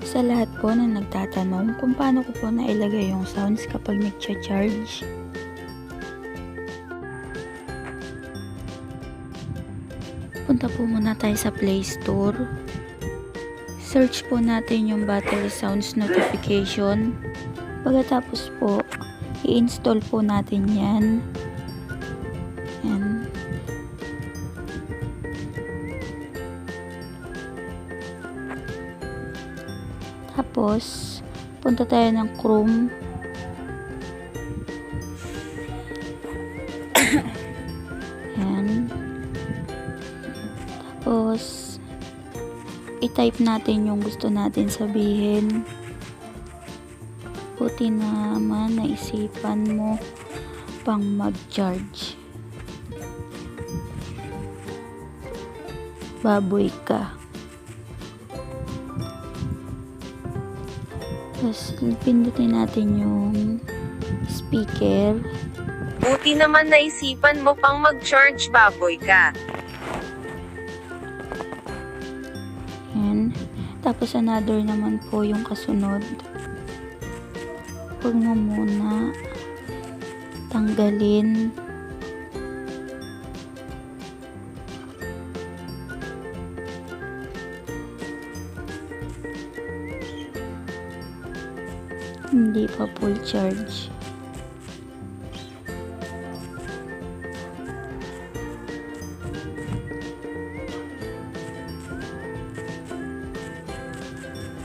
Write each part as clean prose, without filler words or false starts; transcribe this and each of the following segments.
Sa lahat po na nagtatanong kung paano ko po nailagay yung sounds kapag nagcha-charge. Punta po muna tayo sa Play Store. Search po natin yung battery sounds notification. Pagkatapos po, i-install po natin yan. Yan. Tapos, punta tayo ng Chrome. Yan. Tapos, i-type natin yung gusto natin sabihin. Buti naman naisipan mo pang mag-charge. Baboy ka. Tapos, pindutin natin yung speaker. Buti naman naisipan mo pang mag-charge, baboy ka. Yan. Tapos, another naman po yung kasunod. Huwag mo muna tanggalin. Hindi pa full charge.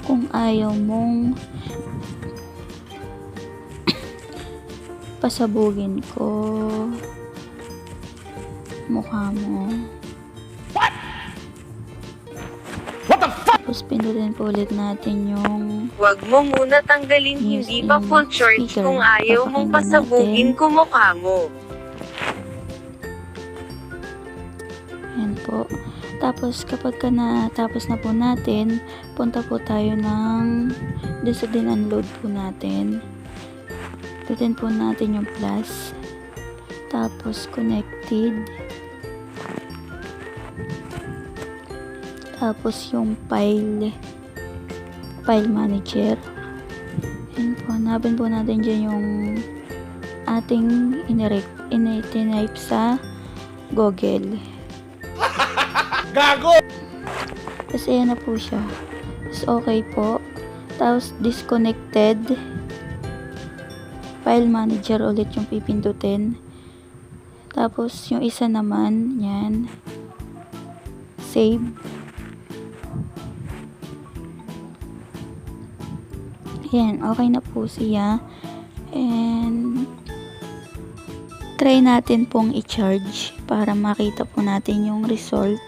Kung ayaw mong pasabugin ko mukha mo. Tapos pindutin po ulit natin yung Huwag mo muna tanggalin, Yes, hindi pa full charge speaker. kung ayaw mong Papakinggan pasabugin natin. ko mukha mo. Yan po. Tapos kapag ka natapos na po natin, punta po tayo ng doon sa din-unload po natin. Pitin po natin yung plus. Tapos connected. Tapos yung file manager. Yan po. Hanapin po natin dyan yung ating itinype sa Google. Gago! Tapos ayan na po siya. Tapos okay po. Tapos disconnected. File manager ulit yung pipindutin. Tapos yung isa naman, yan. Save. Ayan, okay na po siya. And try natin pong i-charge para makita po natin yung result.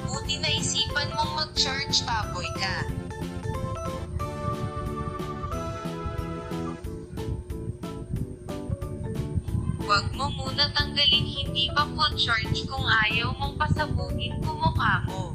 Buti naisipan mong mag-charge, baboy ka. Huwag mo muna tanggalin, hindi pa full charge kung ayaw mong pasabugin ko mukha mo.